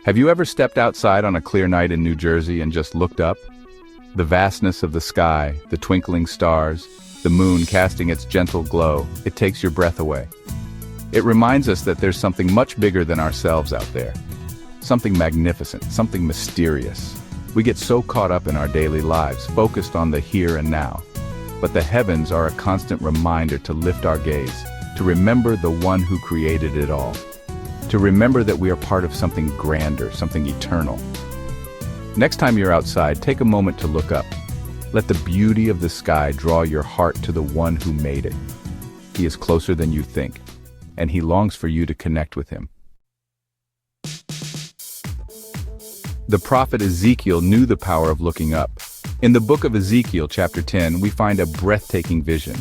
Have you ever stepped outside on a clear night in New Jersey and just looked up? The vastness of the sky, the twinkling stars, the moon casting its gentle glow, it takes your breath away. It reminds us that there's something much bigger than ourselves out there. Something magnificent, something mysterious. We get so caught up in our daily lives, focused on the here and now. But the heavens are a constant reminder to lift our gaze, to remember the one who created it all. To remember that we are part of something grander, something eternal. Next time you're outside, take a moment to look up. Let the beauty of the sky draw your heart to the one who made it. He is closer than you think, and he longs for you to connect with him. The prophet Ezekiel knew the power of looking up. In the book of Ezekiel, chapter 10, we find a breathtaking vision.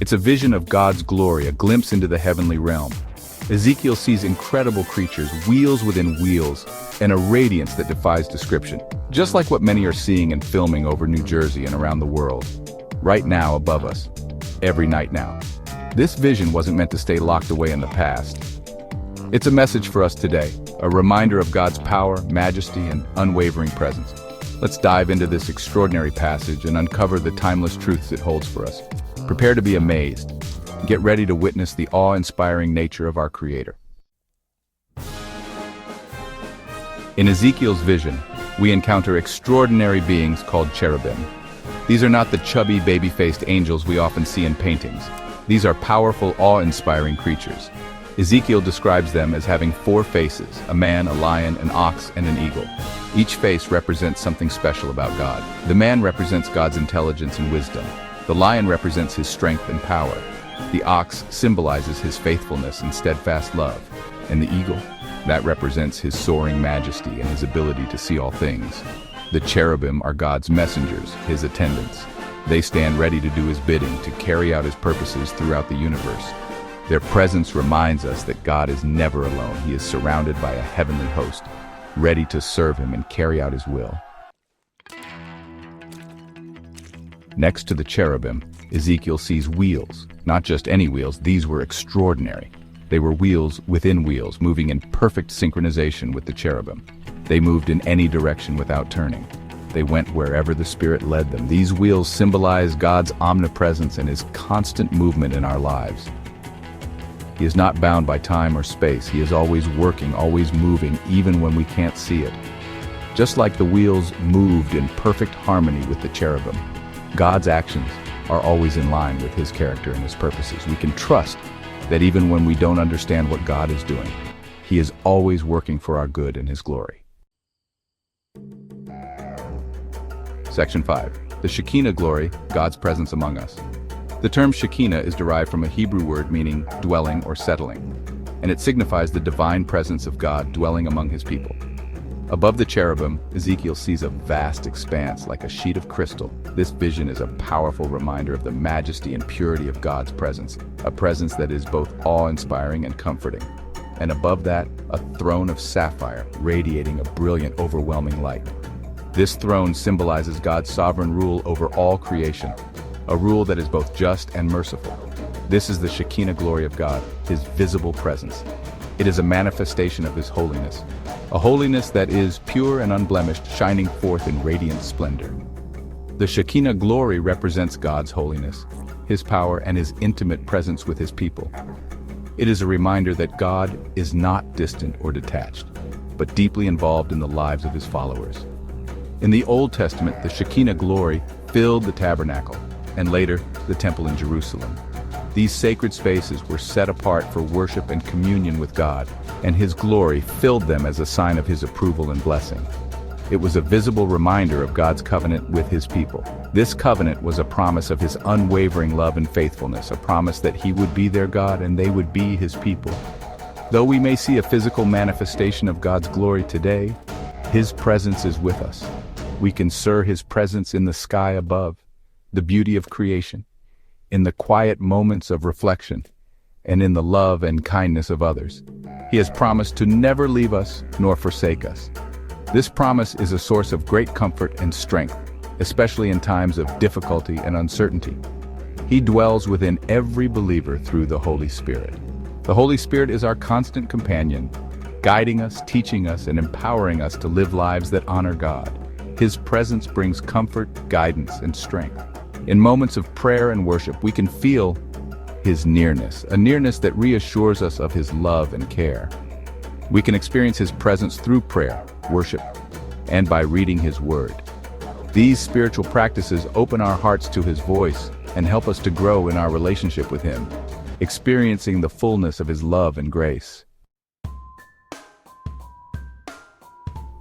It's a vision of God's glory, a glimpse into the heavenly realm. Ezekiel sees incredible creatures, wheels within wheels, and a radiance that defies description. Just like what many are seeing and filming over New Jersey and around the world. Right now above us. Every night now. This vision wasn't meant to stay locked away in the past. It's a message for us today, a reminder of God's power, majesty, and unwavering presence. Let's dive into this extraordinary passage and uncover the timeless truths it holds for us. Prepare to be amazed. Get ready to witness the awe-inspiring nature of our Creator. In Ezekiel's vision, we encounter extraordinary beings called cherubim. These are not the chubby, baby-faced angels we often see in paintings. These are powerful, awe-inspiring creatures. Ezekiel describes them as having 4 faces: a man, a lion, an ox, and an eagle. Each face represents something special about God. The man represents God's intelligence and wisdom. The lion represents his strength and power. The ox symbolizes his faithfulness and steadfast love. And the eagle, that represents his soaring majesty and his ability to see all things. The cherubim are God's messengers, his attendants. They stand ready to do his bidding, to carry out his purposes throughout the universe. Their presence reminds us that God is never alone. He is surrounded by a heavenly host, ready to serve him and carry out his will. Next to the cherubim, Ezekiel sees wheels. Not just any wheels, these were extraordinary. They were wheels within wheels, moving in perfect synchronization with the cherubim. They moved in any direction without turning. They went wherever the Spirit led them. These wheels symbolize God's omnipresence and his constant movement in our lives. He is not bound by time or space. He is always working, always moving, even when we can't see it. Just like the wheels moved in perfect harmony with the cherubim, God's actions are always in line with his character and his purposes. We can trust that even when we don't understand what God is doing, he is always working for our good and his glory. Section 5. The Shekinah glory, God's presence among us. The term Shekinah is derived from a Hebrew word meaning dwelling or settling, and it signifies the divine presence of God dwelling among his people. Above the cherubim, Ezekiel sees a vast expanse like a sheet of crystal. This vision is a powerful reminder of the majesty and purity of God's presence, a presence that is both awe-inspiring and comforting. And above that, a throne of sapphire, radiating a brilliant, overwhelming light. This throne symbolizes God's sovereign rule over all creation, a rule that is both just and merciful. This is the Shekinah glory of God, his visible presence. It is a manifestation of his holiness, a holiness that is pure and unblemished, shining forth in radiant splendor. The Shekinah glory represents God's holiness, his power, and his intimate presence with his people. It is a reminder that God is not distant or detached, but deeply involved in the lives of his followers. In the Old Testament, the Shekinah glory filled the tabernacle, and later, the temple in Jerusalem. These sacred spaces were set apart for worship and communion with God, and his glory filled them as a sign of his approval and blessing. It was a visible reminder of God's covenant with his people. This covenant was a promise of his unwavering love and faithfulness, a promise that he would be their God and they would be his people. Though we may see a physical manifestation of God's glory today, his presence is with us. We can sense his presence in the sky above, the beauty of creation, in the quiet moments of reflection, and in the love and kindness of others. He has promised to never leave us nor forsake us. This promise is a source of great comfort and strength, especially in times of difficulty and uncertainty. He dwells within every believer through the Holy Spirit. The Holy Spirit is our constant companion, guiding us, teaching us, and empowering us to live lives that honor God. His presence brings comfort, guidance, and strength. In moments of prayer and worship, we can feel His nearness, a nearness that reassures us of His love and care. We can experience His presence through prayer, worship, and by reading His Word. These spiritual practices open our hearts to His voice and help us to grow in our relationship with Him, experiencing the fullness of His love and grace.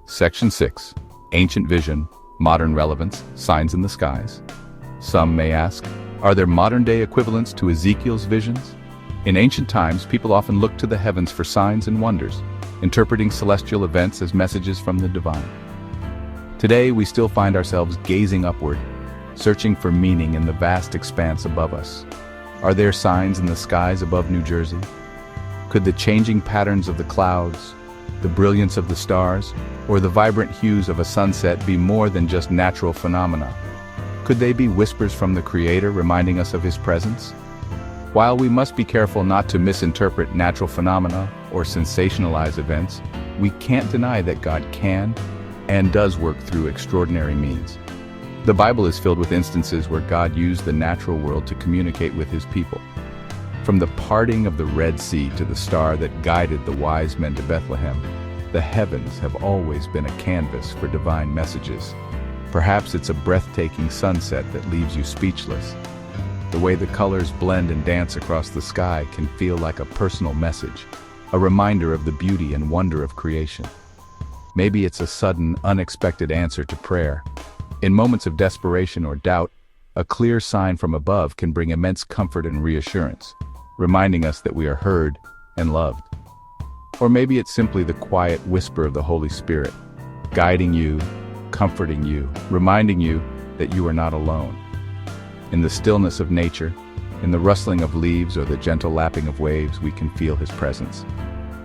Section 6. Ancient Vision, Modern Relevance, Signs in the Skies. Some may ask, are there modern-day equivalents to Ezekiel's visions? In ancient times, people often looked to the heavens for signs and wonders, interpreting celestial events as messages from the divine. Today, we still find ourselves gazing upward, searching for meaning in the vast expanse above us. Are there signs in the skies above New Jersey? Could the changing patterns of the clouds, the brilliance of the stars, or the vibrant hues of a sunset be more than just natural phenomena? Could they be whispers from the Creator reminding us of His presence? While we must be careful not to misinterpret natural phenomena or sensationalize events, we can't deny that God can and does work through extraordinary means. The Bible is filled with instances where God used the natural world to communicate with His people. From the parting of the Red Sea to the star that guided the wise men to Bethlehem, the heavens have always been a canvas for divine messages. Perhaps it's a breathtaking sunset that leaves you speechless. The way the colors blend and dance across the sky can feel like a personal message, a reminder of the beauty and wonder of creation. Maybe it's a sudden, unexpected answer to prayer. In moments of desperation or doubt, a clear sign from above can bring immense comfort and reassurance, reminding us that we are heard and loved. Or maybe it's simply the quiet whisper of the Holy Spirit, guiding you, comforting you, reminding you that you are not alone. In the stillness of nature, in the rustling of leaves or the gentle lapping of waves, we can feel His presence.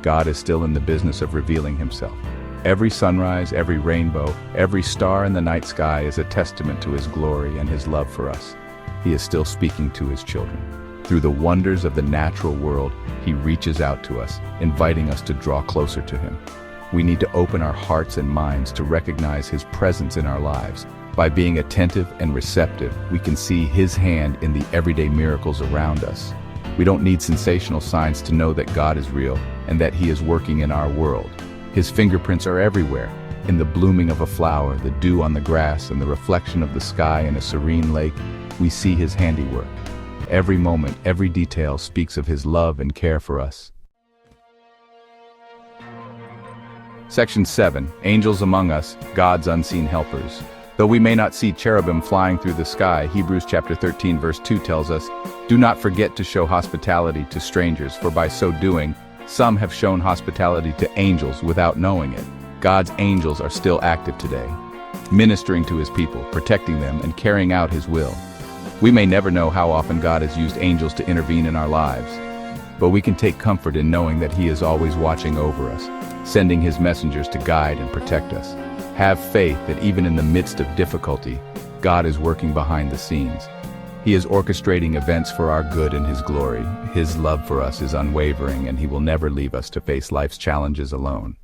God is still in the business of revealing Himself. Every sunrise, every rainbow, every star in the night sky is a testament to His glory and His love for us. He is still speaking to His children. Through the wonders of the natural world, He reaches out to us, inviting us to draw closer to Him. We need to open our hearts and minds to recognize His presence in our lives. By being attentive and receptive, we can see His hand in the everyday miracles around us. We don't need sensational signs to know that God is real and that He is working in our world. His fingerprints are everywhere, in the blooming of a flower, the dew on the grass, and the reflection of the sky in a serene lake. We see His handiwork. Every moment, every detail speaks of His love and care for us. Section 7. Angels among us, God's unseen helpers. Though we may not see cherubim flying through the sky, Hebrews chapter 13 verse 2 tells us, "Do not forget to show hospitality to strangers, for by so doing, some have shown hospitality to angels without knowing it." God's angels are still active today, ministering to His people, protecting them, and carrying out His will. We may never know how often God has used angels to intervene in our lives, but we can take comfort in knowing that He is always watching over us, sending His messengers to guide and protect us. Have faith that even in the midst of difficulty, God is working behind the scenes. He is orchestrating events for our good and His glory. His love for us is unwavering, and He will never leave us to face life's challenges alone.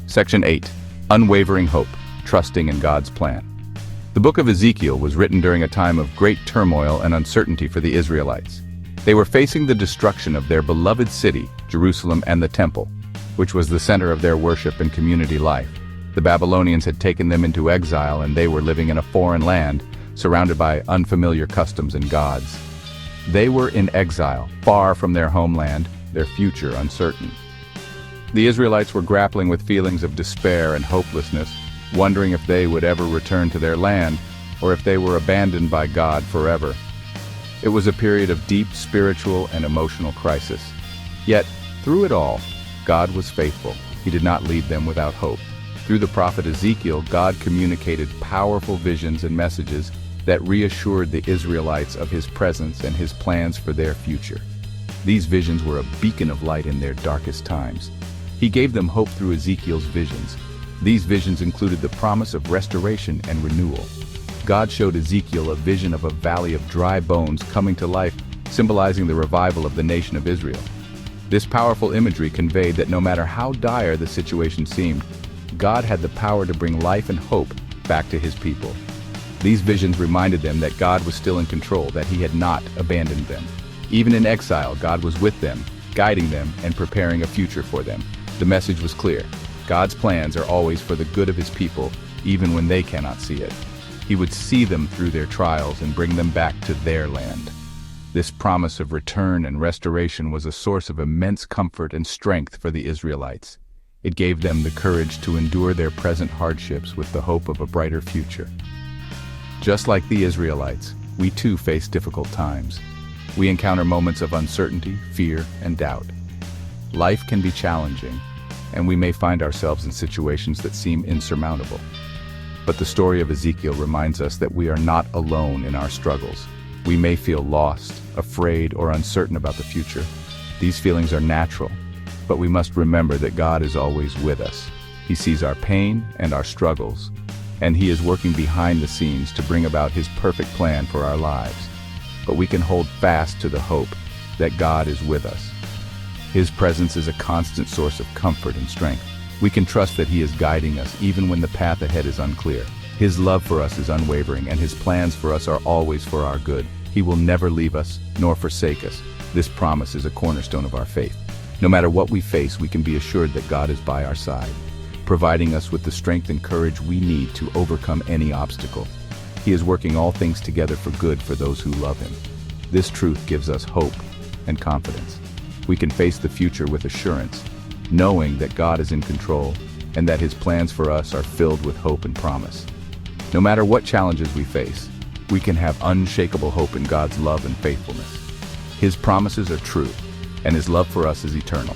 Section 8. Unwavering Hope, Trusting in God's Plan. The book of Ezekiel was written during a time of great turmoil and uncertainty for the Israelites. They were facing the destruction of their beloved city, Jerusalem, and the temple, which was the center of their worship and community life. The Babylonians had taken them into exile, and they were living in a foreign land, surrounded by unfamiliar customs and gods. They were in exile, far from their homeland, their future uncertain. The Israelites were grappling with feelings of despair and hopelessness, wondering if they would ever return to their land, or if they were abandoned by God forever. It was a period of deep spiritual and emotional crisis. Yet, through it all, God was faithful. He did not leave them without hope. Through the prophet Ezekiel, God communicated powerful visions and messages that reassured the Israelites of His presence and His plans for their future. These visions were a beacon of light in their darkest times. He gave them hope through Ezekiel's visions. These visions included the promise of restoration and renewal. God showed Ezekiel a vision of a valley of dry bones coming to life symbolizing the revival of the nation of Israel. This powerful imagery conveyed that no matter how dire the situation seemed, God had the power to bring life and hope back to his people. These visions reminded them that God was still in control, that he had not abandoned them. Even in exile, God was with them, guiding them and preparing a future for them. The message was clear. God's plans are always for the good of his people, even when they cannot see it. He would see them through their trials and bring them back to their land. This promise of return and restoration was a source of immense comfort and strength for the Israelites. It gave them the courage to endure their present hardships with the hope of a brighter future. Just like the Israelites, we too face difficult times. We encounter moments of uncertainty, fear, and doubt. Life can be challenging, and we may find ourselves in situations that seem insurmountable. But the story of Ezekiel reminds us that we are not alone in our struggles. We may feel lost, afraid, or uncertain about the future. These feelings are natural, but we must remember that God is always with us. He sees our pain and our struggles, and he is working behind the scenes to bring about his perfect plan for our lives. But we can hold fast to the hope that God is with us. His presence is a constant source of comfort and strength. We can trust that he is guiding us even when the path ahead is unclear. His love for us is unwavering, and his plans for us are always for our good. He will never leave us nor forsake us. This promise is a cornerstone of our faith. No matter what we face, we can be assured that God is by our side, providing us with the strength and courage we need to overcome any obstacle. He is working all things together for good for those who love him. This truth gives us hope and confidence. We can face the future with assurance, knowing that God is in control and that his plans for us are filled with hope and promise. No matter what challenges we face, we can have unshakable hope in God's love and faithfulness. His promises are true, and his love for us is eternal.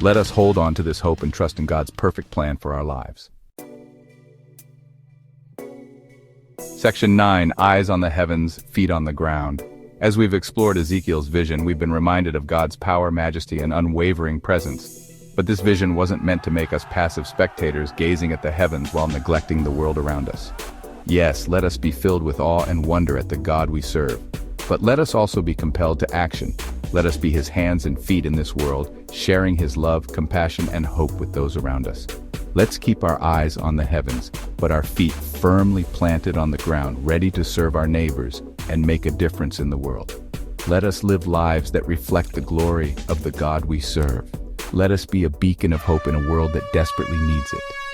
Let us hold on to this hope and trust in God's perfect plan for our lives. Section 9, Eyes on the Heavens, Feet on the Ground. As we've explored Ezekiel's vision, we've been reminded of God's power, majesty, and unwavering presence. But this vision wasn't meant to make us passive spectators gazing at the heavens while neglecting the world around us. Yes, let us be filled with awe and wonder at the God we serve. But let us also be compelled to action. Let us be his hands and feet in this world, sharing his love, compassion, and hope with those around us. Let's keep our eyes on the heavens, but our feet firmly planted on the ground, ready to serve our neighbors and make a difference in the world. Let us live lives that reflect the glory of the God we serve. Let us be a beacon of hope in a world that desperately needs it.